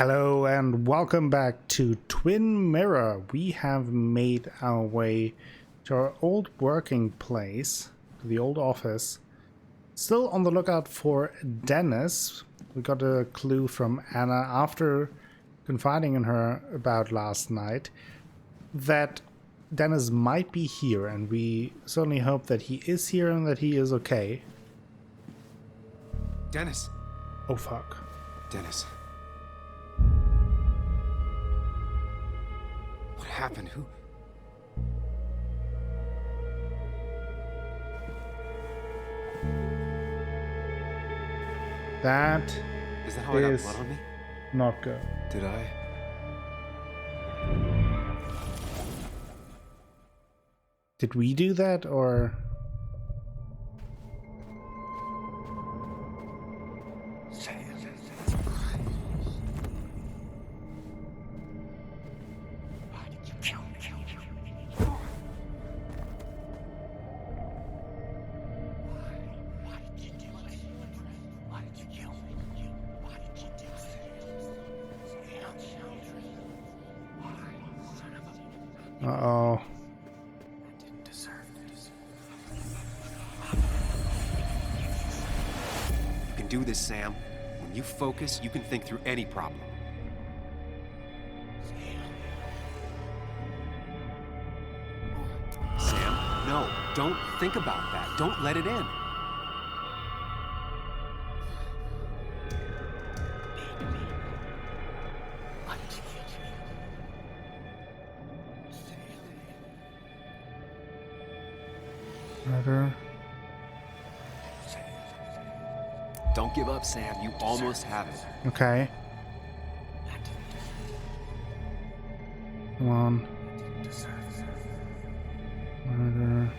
Hello and welcome back to Twin Mirror. We have made our way to our old working place, to the old office. Still on the lookout for Dennis. We got a clue from Anna after confiding in her about last night that Dennis might be here, and we certainly hope that he is here and that he is okay. Dennis. Oh fuck. Dennis. What happened? Who? That Is that how I got is blood on me? not good. Did I? Did we do that, or? Uh-oh. You can do this, Sam. When you focus, you can think through any problem. Sam, no, don't think about that. Don't let it in. Murder. Don't give up, Sam. You almost have it. Okay. Come on. Murder.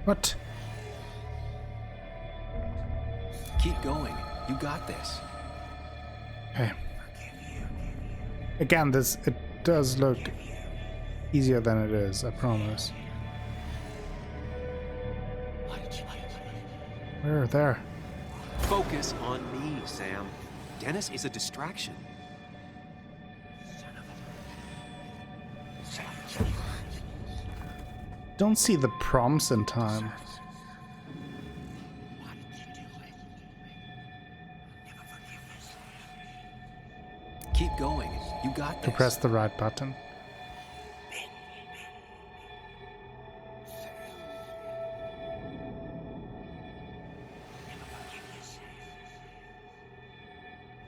What? Keep going. You got this. Okay. Again, it does look easier than it is, I promise. Where? There. Focus on me, Sam. Dennis is a distraction. Don't see the prompts in time. Keep going. You got this. To press the right button.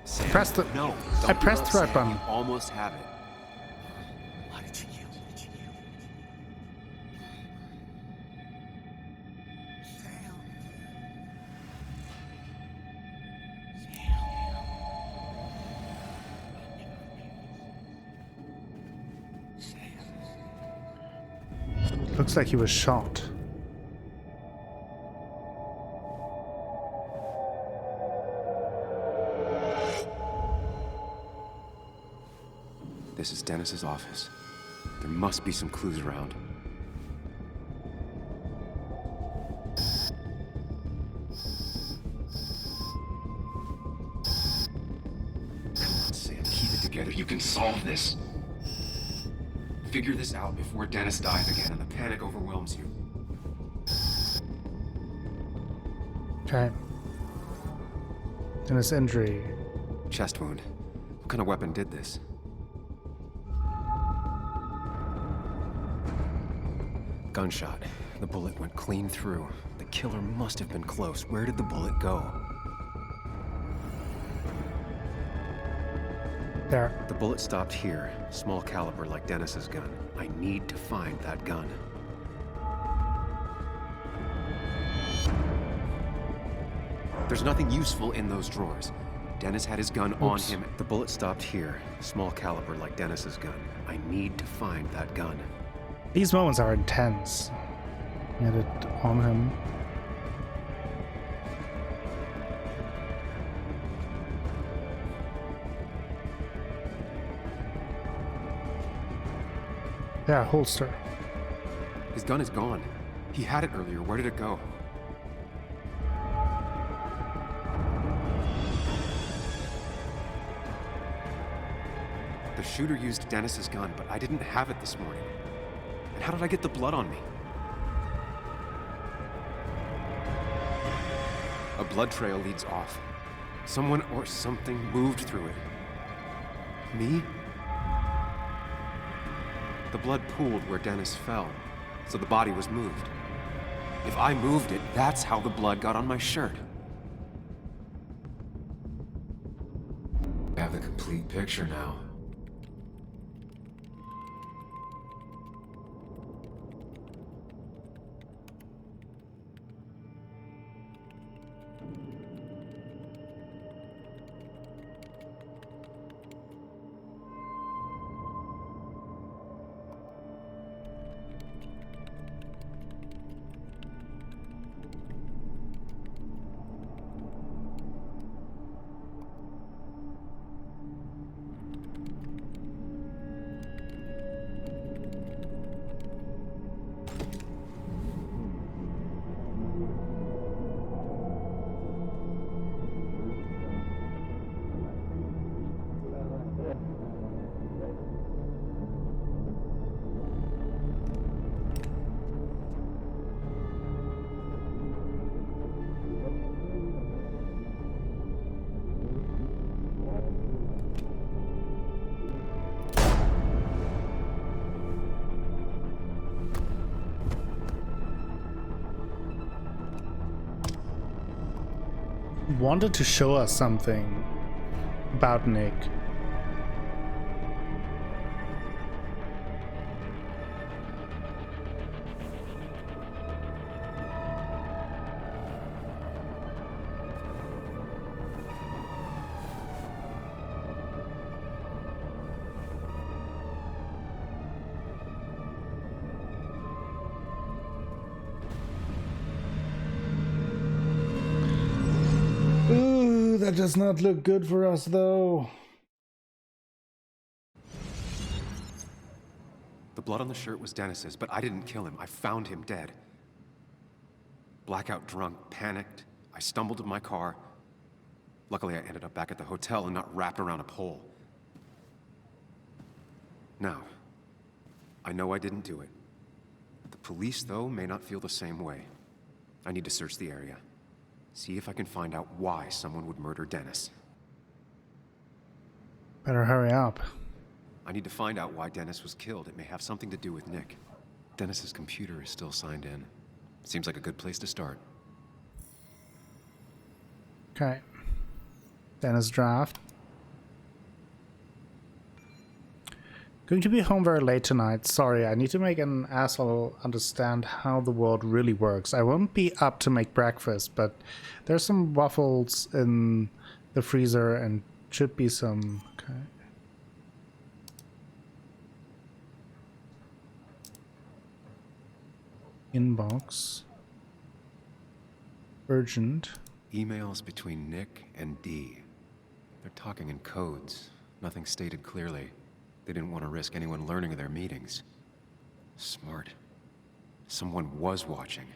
Sam, Press the- no. I Don't pressed give up, the right Sam. button. You almost have it. Looks like he was shot. This is Dennis's office. There must be some clues around. Sam, keep it together. You can solve this. Figure this out before Dennis dies again and the panic overwhelms you. Okay. Dennis injury. Chest wound. What kind of weapon did this? Gunshot. The bullet went clean through. The killer must have been close. Where did the bullet go? There. The bullet stopped here. Small caliber like Dennis's gun. I need to find that gun. There's nothing useful in those drawers. Dennis had his gun on him. The bullet stopped here. Small caliber like Dennis's gun. I need to find that gun. These moments are intense. He had it on him. Yeah, holster. His gun is gone. He had it earlier. Where did it go? The shooter used Dennis's gun, but I didn't have it this morning. And how did I get the blood on me? A blood trail leads off. Someone or something moved through it. Me? The blood pooled where Dennis fell, so the body was moved. If I moved it, that's how the blood got on my shirt. I have the complete picture now. Wanted to show us something about Nick. That does not look good for us, though. The blood on the shirt was Dennis's, but I didn't kill him. I found him dead. Blackout drunk, panicked. I stumbled to my car. Luckily, I ended up back at the hotel and not wrapped around a pole. Now, I know I didn't do it. The police, though, may not feel the same way. I need to search the area. See if I can find out why someone would murder Dennis. Better hurry up. I need to find out why Dennis was killed. It may have something to do with Nick. Dennis's computer is still signed in. Seems like a good place to start. Okay. Dennis draft. Going to be home very late tonight. Sorry, I need to make an asshole understand how the world really works. I won't be up to make breakfast, but there's some waffles in the freezer and should be some... Okay. Inbox. Urgent. Emails between Nick and Dee. They're talking in codes. Nothing stated clearly. They didn't want to risk anyone learning of their meetings. Smart. Someone was watching.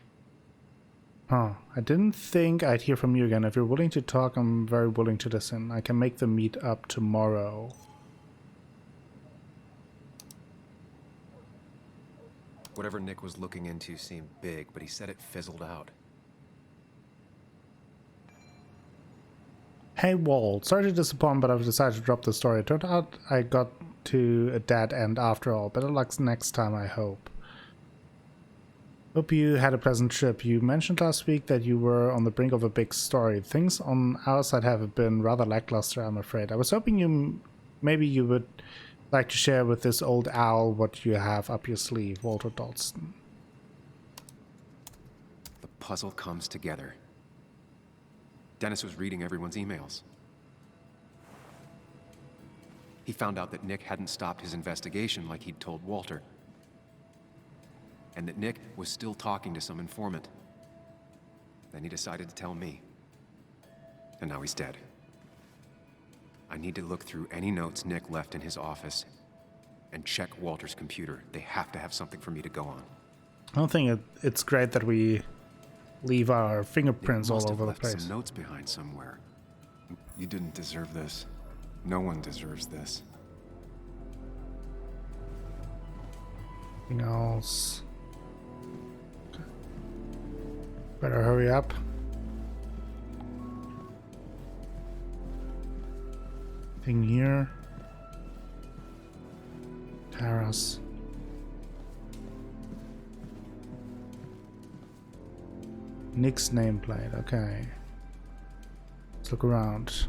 Huh. I didn't think I'd hear from you again. If you're willing to talk, I'm very willing to listen. I can make the meet up tomorrow. Whatever Nick was looking into seemed big, but he said it fizzled out. Hey Walt, sorry to disappoint, but I've decided to drop the story. It turned out I got to a dead end after all. Better luck next time, I hope. Hope you had a pleasant trip. You mentioned last week that you were on the brink of a big story. Things on our side have been rather lackluster, I'm afraid. I was hoping maybe you would like to share with this old owl what you have up your sleeve, Walter Dalston. The puzzle comes together. Dennis was reading everyone's emails. He found out that Nick hadn't stopped his investigation like he'd told Walter. And that Nick was still talking to some informant. Then he decided to tell me. And now he's dead. I need to look through any notes Nick left in his office and check Walter's computer. They have to have something for me to go on. I don't think it's great that we leave our fingerprints all over the Left place. some notes behind somewhere. You didn't deserve this. No one deserves this. Anything else? Better hurry up. Thing here. Terrace. Nick's nameplate, okay. Let's look around.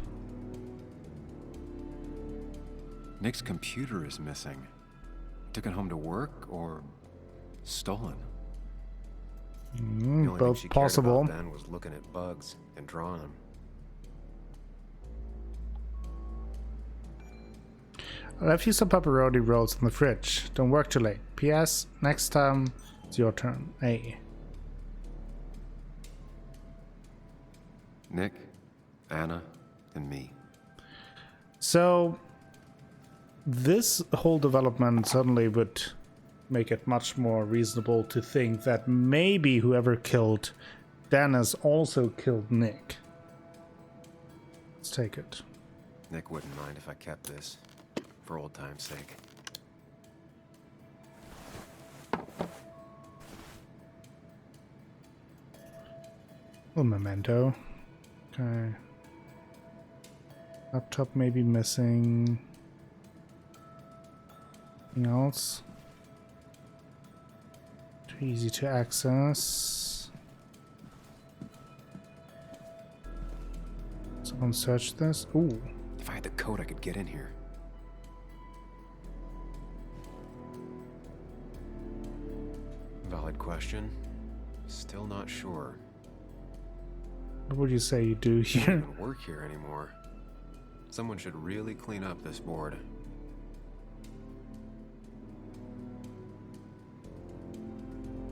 Nick's computer is missing. Took it home to work or stolen? The only thing Both she possible. cared about then was looking at bugs and drawing them. I left you some pepperoni rolls in the fridge. Don't work too late. P.S. Next time, it's your turn. A. Nick, Anna, and me. So, this whole development suddenly would make it much more reasonable to think that maybe whoever killed Dennis also killed Nick. Let's take it. Nick wouldn't mind if I kept this, for old time's sake. A memento. Okay. Laptop may be missing. Anything else? Too easy to access. Someone search this. Ooh. If I had the code, I could get in here. Valid question. Still not sure. What would you say you do I don't here? even work here anymore. Someone should really clean up this board.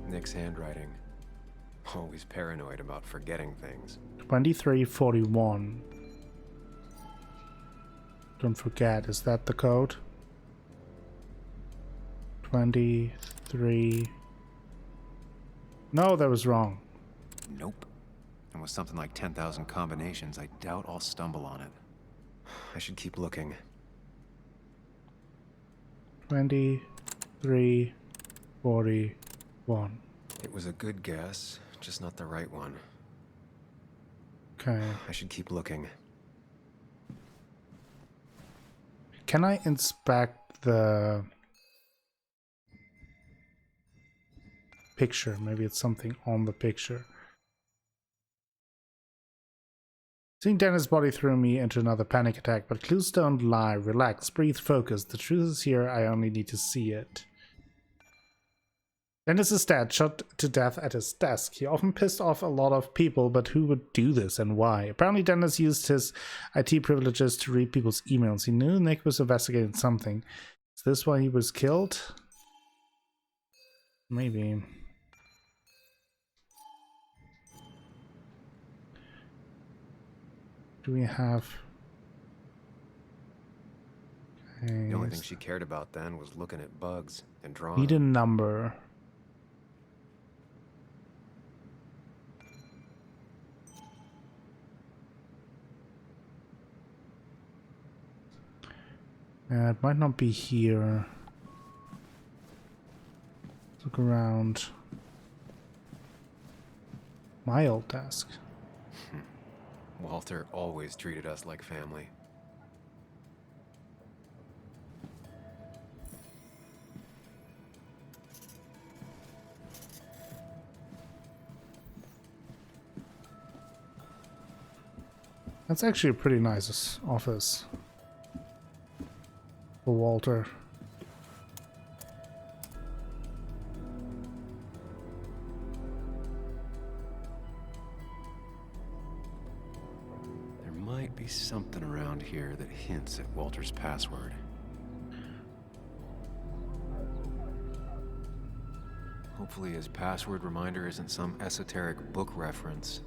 Nick's handwriting. Always paranoid about forgetting things. 2341. Don't forget, is that the code? 23. No, that was wrong. Nope. And with something like 10,000 combinations, I doubt I'll stumble on it. I should keep looking. 2341. It was a good guess, just not the right one. Okay. I should keep looking. Can I inspect the picture? Maybe it's something on the picture. Seeing Dennis' body threw me into another panic attack, but clues don't lie. Relax, breathe, focus. The truth is here, I only need to see it. Dennis is dead, shot to death at his desk. He often pissed off a lot of people, but who would do this and why? Apparently Dennis used his IT privileges to read people's emails. He knew Nick was investigating something. Is this why he was killed? Maybe. Do we have... Okay. The only thing she cared about then was looking at bugs and drawing Need a them. number. It might not be here. Look around. My old desk. Walter always treated us like family. That's actually a pretty nice office for Walter. There might be something around here that hints at Walter's password. Hopefully his password reminder isn't some esoteric book reference.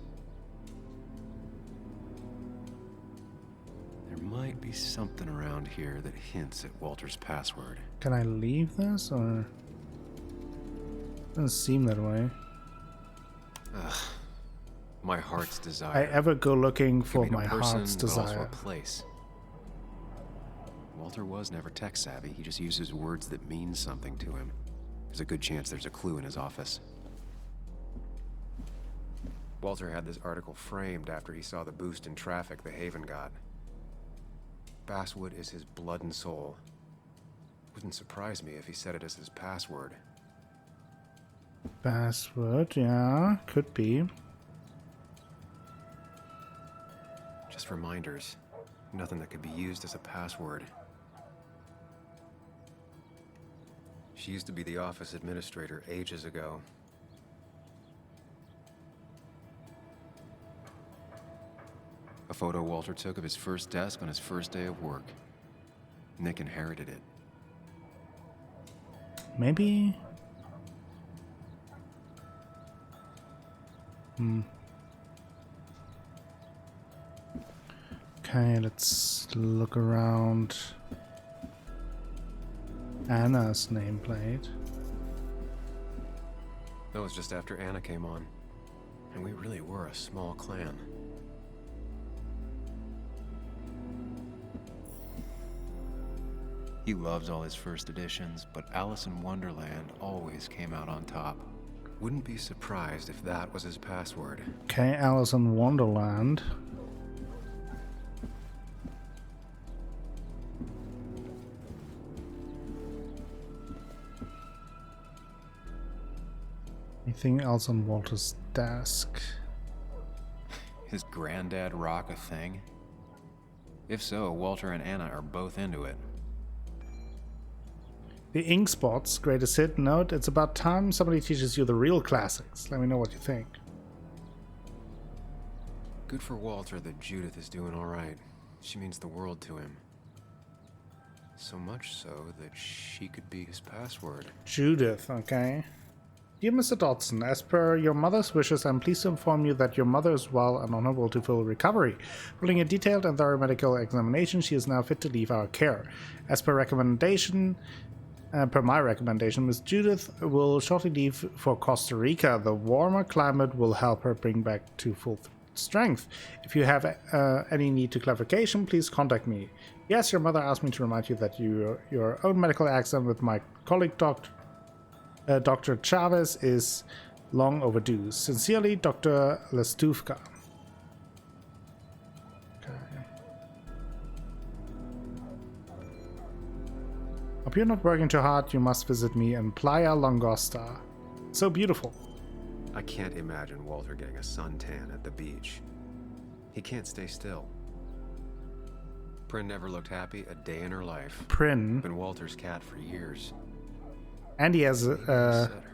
There might Might be something around here that hints at Walter's password. Can I leave this, or... Doesn't seem that way. Ugh. My heart's I desire. ever go looking Could for mean a my person, heart's but also desire. a place. Walter was never tech savvy. He just uses words that mean something to him. There's a good chance there's a clue in his office. Walter had this article framed after he saw the boost in traffic the Haven got. Basswood is his blood and soul. Wouldn't surprise me if he said it as his password. Basswood, yeah, could be. Just reminders. Nothing that could be used as a password. She used to be the office administrator ages ago. A photo Walter took of his first desk on his first day of work. Nick inherited it. Maybe... Okay, let's look around. Anna's nameplate. That was just after Anna came on. And we really were a small clan. He loves all his first editions, but Alice in Wonderland always came out on top. Wouldn't be surprised if that was his password. Okay, Alice in Wonderland. Anything else on Walter's desk? His granddad rock a thing? If so, Walter and Anna are both into it. The Ink Spots, greatest hit. Note, it's about time somebody teaches you the real classics. Let me know what you think. Good for Walter that Judith is doing all right. She means the world to him. So much so that she could be his password. Judith, okay. Dear Mr. Dodson, as per your mother's wishes, I'm pleased to inform you that your mother is well and on her way to full recovery. Following a detailed and thorough medical examination, she is now fit to leave our care. As per my recommendation, Miss Judith will shortly leave for Costa Rica. The warmer climate will help her bring back to full strength. If you have any need to clarification, please contact me. Yes, your mother asked me to remind you that your own medical exam with my colleague Dr. Chavez is long overdue. Sincerely, Dr. Lestuvka. Hope you're not working too hard. You must visit me in Playa Langosta. So beautiful. I can't imagine Walter getting a suntan at the beach. He can't stay still. Prin never looked happy a day in her life. Prin. Been Walter's cat for years. And he has He set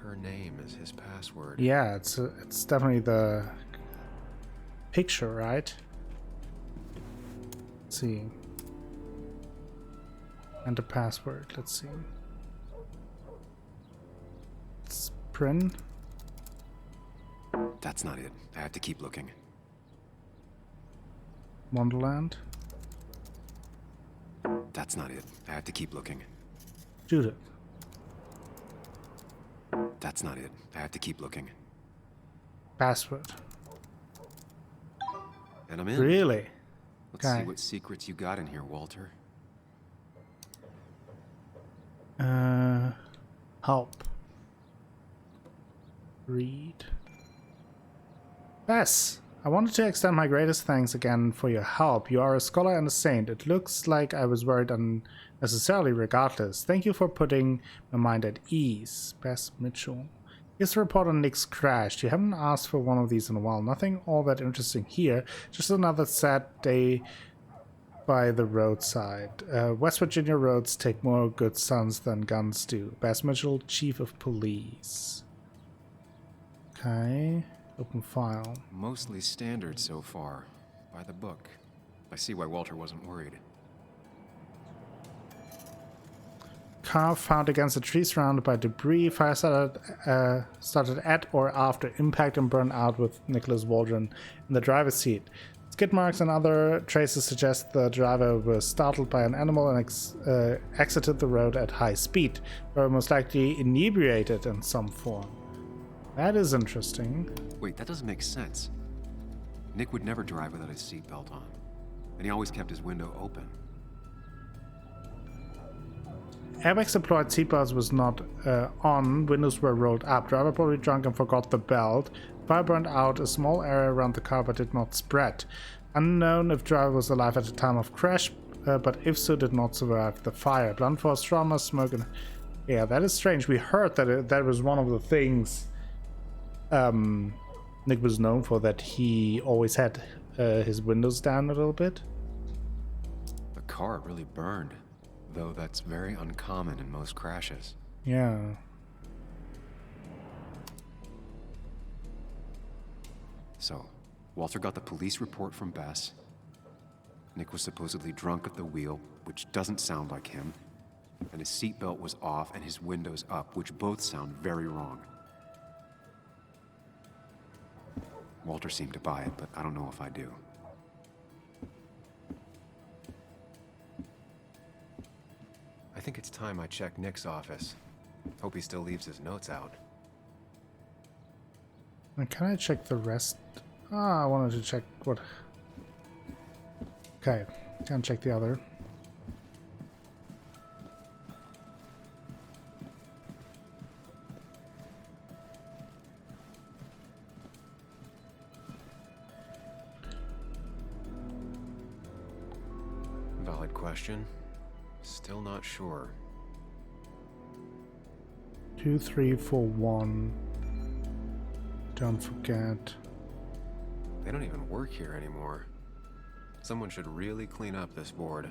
her name as his password. yeah, it's definitely the picture, right? Let's see. And the password, let's see. It's Prin. That's not it. I have to keep looking. Wonderland. That's not it. I have to keep looking. Judith. That's not it. I have to keep looking. Password. And I'm in. Really? Let's Okay. see what secrets you got in here, Walter. Help. Read. Bess, I wanted to extend my greatest thanks again for your help. You are a scholar and a saint. It looks like I was worried unnecessarily regardless. Thank you for putting my mind at ease. Bess Mitchell. Here's the report on Nick's crash. You haven't asked for one of these in a while. Nothing all that interesting here. Just another sad day by the roadside. West Virginia roads take more good sons than guns do. Bass Mitchell, Chief of Police. Okay. Open file. Mostly standard so far. By the book. I see why Walter wasn't worried. Car found against a tree surrounded by debris. Fire started at or after impact and burned out with Nicholas Waldron in the driver's seat. It's skid marks and other traces suggest the driver was startled by an animal and exited the road at high speed, or most likely inebriated in some form. That is interesting. Wait, that doesn't make sense. Nick would never drive without his seatbelt on, and he always kept his window open. Airbags deployed, seatbelts was not on, windows were rolled up. Driver probably drunk and forgot the belt. Fire burned out a small area around the car but did not spread. Unknown if driver was alive at the time of crash, but if so, did not survive the fire. Blunt force trauma, smoke, and... Yeah, that is strange. We heard that that was one of the things Nick was known for, that he always had his windows down a little bit. The car really burned, though that's very uncommon in most crashes. Yeah. So, Walter got the police report from Bess. Nick was supposedly drunk at the wheel, which doesn't sound like him. And his seatbelt was off and his windows up, which both sound very wrong. Walter seemed to buy it, but I don't know if I do. I think it's time I check Nick's office. Hope he still leaves his notes out. And can I check the rest? I wanted to check what... Okay, can't check the other. Valid question. Still not sure. 2341. Don't forget. They don't even work here anymore. Someone should really clean up this board.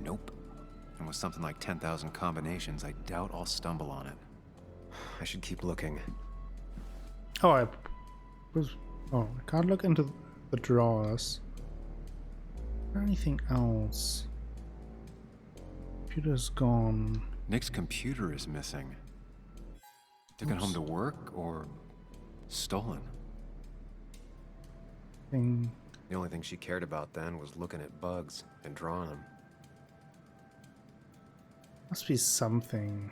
Nope. And with something like 10,000 combinations, I doubt I'll stumble on it. I should keep looking. Oh, I can't look into the drawers. Is there anything else? Computer's gone. Nick's computer is missing. Took it home to work or stolen? Thing. The only thing she cared about then was looking at bugs and drawing them. Must be something.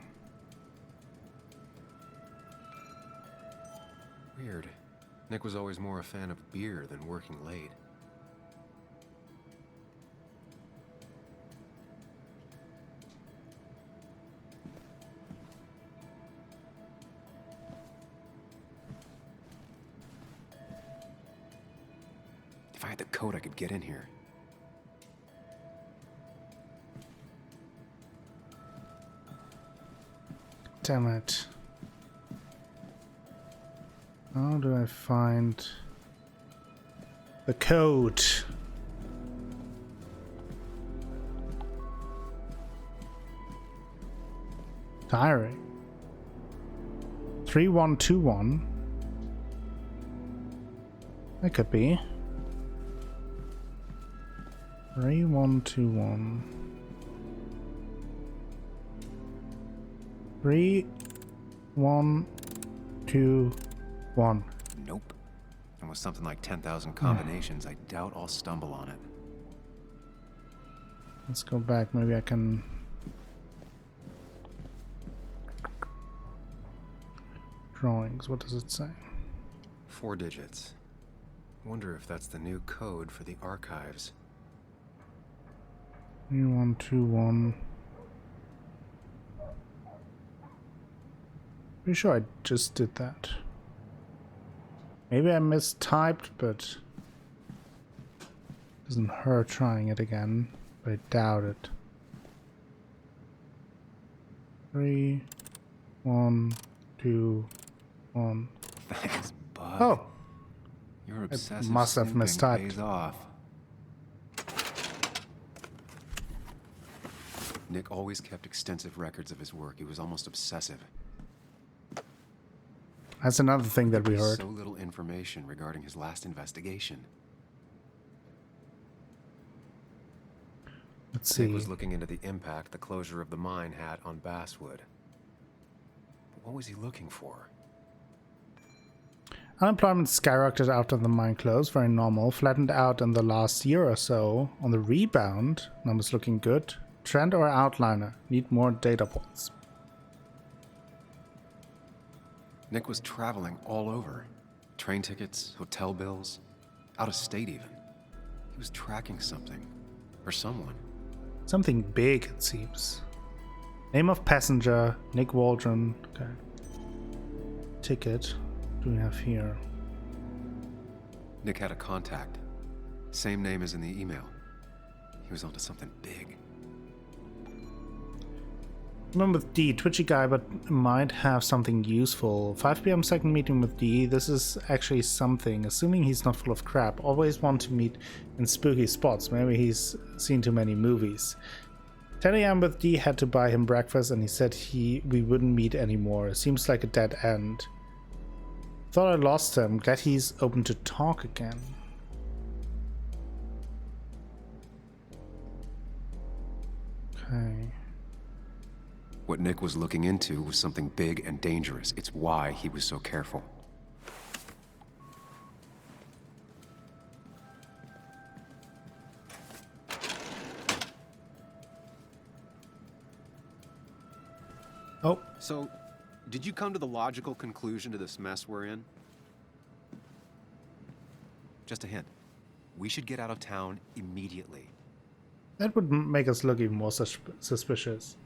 Weird. Nick was always more a fan of beer than working late. If I had the code, I could get in here. Damn it. How do I find the code? Diary. 3121. That could be. 3121. 3121. Nope. And with something like 10,000 combinations, I doubt I'll stumble on it. Let's go back. Maybe I can... Drawings. What does it say? 4 digits. Wonder if that's the new code for the archives. 3121. Pretty sure I just did that. Maybe I mistyped, but doesn't hurt trying it again. But I doubt it. 3, 1, 2, 1. Thanks, bud. Oh, Your obsessive must have snooping mistyped. pays off. Nick always kept extensive records of his work. He was almost obsessive. That's another thing that we heard. So little information regarding his last investigation. Let's Nick see. was looking into the impact the closure of the mine had on Basswood. But what was he looking for? Unemployment skyrocketed after the mine closed, very normal. Flattened out in the last year or so. On the rebound, numbers looking good. Trend or outliner? Need more data points. Nick was traveling all over. Train tickets, hotel bills, out of state even. He was tracking something. Or someone. Something big, it seems. Name of passenger, Nick Waldron. Okay. Ticket. What do we have here? Nick had a contact. Same name as in the email. He was onto something big. Remember with D, twitchy guy, but might have something useful. 5 p.m. second meeting with D. This is actually something, assuming he's not full of crap. Always want to meet in spooky spots. Maybe he's seen too many movies. 10 a.m. with D, had to buy him breakfast and he said we wouldn't meet anymore. Seems like a dead end. Thought I lost him. Glad he's open to talk again. Okay. What Nick was looking into was something big and dangerous. It's why he was so careful. Oh, So, did you come to the logical conclusion to this mess we're in? Just a hint. We should get out of town immediately. that would make us look even more suspicious.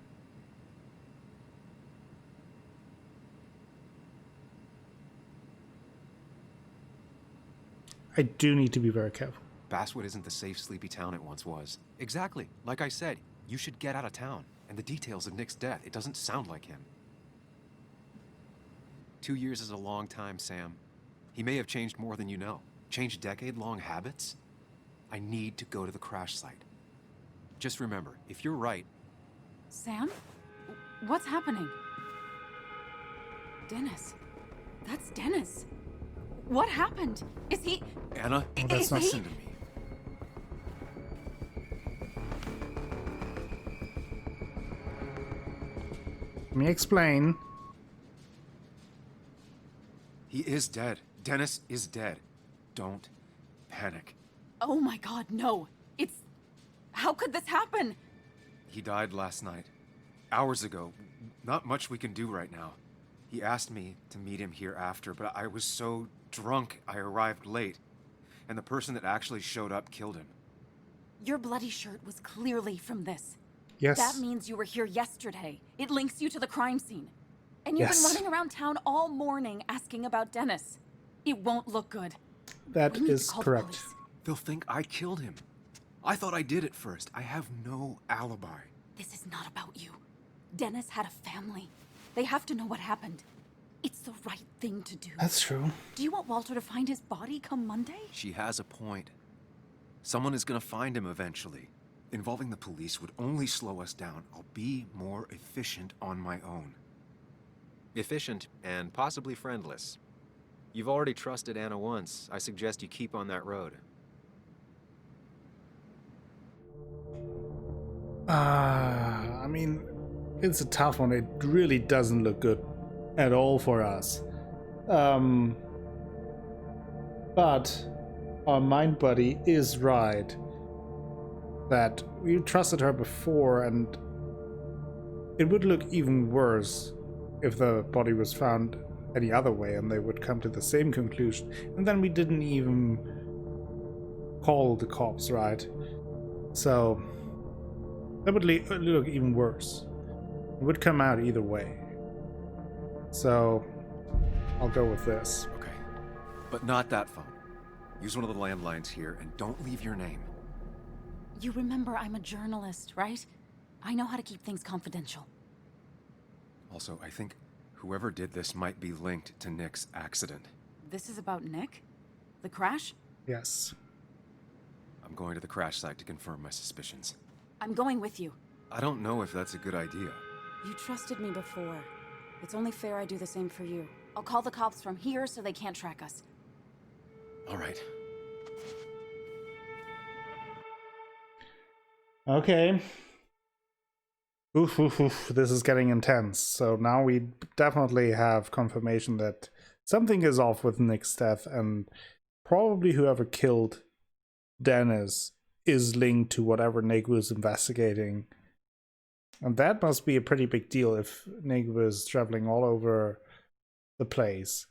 I do need to be very careful. Basswood isn't the safe, sleepy town it once was. Exactly. Like I said, you should get out of town. And the details of Nick's death, it doesn't sound like him. 2 years is a long time, Sam. He may have changed more than you know. Changed decade-long habits? I need to go to the crash site. Just remember, if you're right... Sam? What's happening? Dennis. That's Dennis. What happened? Is he... Anna, that's not- listen to me. Let me explain. He is dead. Dennis is dead. Don't panic. Oh my god, no. It's... How could this happen? He died last night. Hours ago. Not much we can do right now. He asked me to meet him here after, but I was so drunk I arrived late. And the person that actually showed up killed him. Your bloody shirt was clearly from this. Yes. That means you were here yesterday. It links you to the crime scene. And you've Yes. been running around town all morning asking about Dennis. It won't look good. That We need to is call the correct. police. They'll think I killed him. I thought I did at first. I have no alibi. This is not about you. Dennis had a family. They have to know what happened. It's the right thing to do. That's true. Do you want Walter to find his body come Monday? She has a point. Someone is gonna find him eventually. Involving the police would only slow us down. I'll be more efficient on my own. Efficient and possibly friendless. You've already trusted Anna once. I suggest you keep on that road. I mean, it's a tough one. It really doesn't look good at all for us. But our mind buddy is right that we trusted her before, and it would look even worse if the body was found any other way and they would come to the same conclusion. And then we didn't even call the cops, right? So that would look even worse. It would come out either way. So I'll go with this. Okay. But not that phone. Use one of the landlines here and don't leave your name. You remember I'm a journalist, right? I know how to keep things confidential. Also, I think whoever did this might be linked to Nick's accident. This is about Nick? The crash? Yes. I'm going to the crash site to confirm my suspicions. I'm going with you. I don't know if that's a good idea. You trusted me before. It's only fair I do the same for you. I'll call the cops from here so they can't track us. All right. Okay. Oof, oof, oof. This is getting intense. So now we definitely have confirmation that something is off with Nick's death, and probably whoever killed Dennis is linked to whatever Nick was investigating. And that must be a pretty big deal if Nick was traveling all over the place.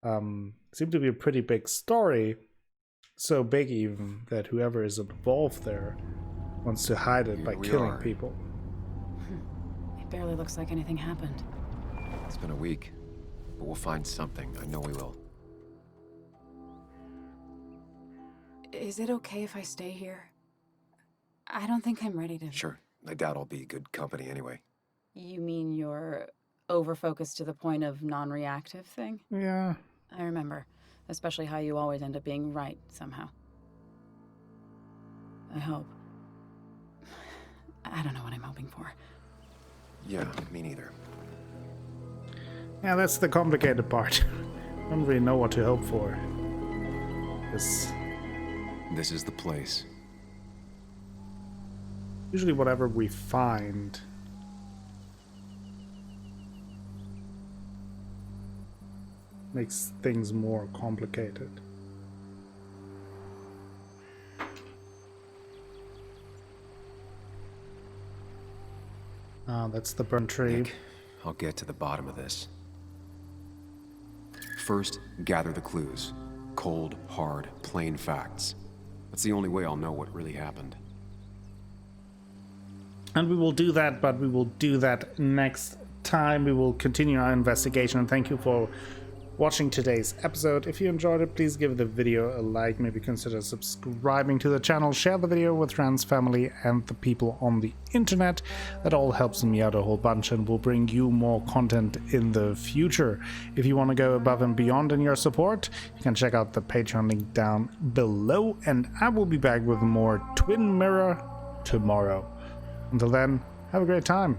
Seemed to be a pretty big story. So big even that whoever is involved there wants to hide it by killing people. It barely looks like anything happened. It's been a week, but we'll find something. I know we will. Is it okay if I stay here? I don't think I'm ready to... Sure. I doubt I'll be good company anyway. You mean you're over-focused to the point of non-reactive thing? Yeah. I remember. Especially how you always end up being right, somehow. I hope. I don't know what I'm hoping for. Yeah, me neither. Yeah, that's the complicated part. I don't really know what to hope for. This is the place. Usually whatever we find makes things more complicated. That's the burnt tree. Nick, I'll get to the bottom of this. First, gather the clues. Cold, hard, plain facts. That's the only way I'll know what really happened. And we will do that, but we will do that next time. We will continue our investigation. And thank you for watching today's episode. If you enjoyed it, please give the video a like. Maybe consider subscribing to the channel. Share the video with friends, family, and the people on the internet. That all helps me out a whole bunch and will bring you more content in the future. If you want to go above and beyond in your support, you can check out the Patreon link down below. And I will be back with more Twin Mirror tomorrow. Until then, have a great time.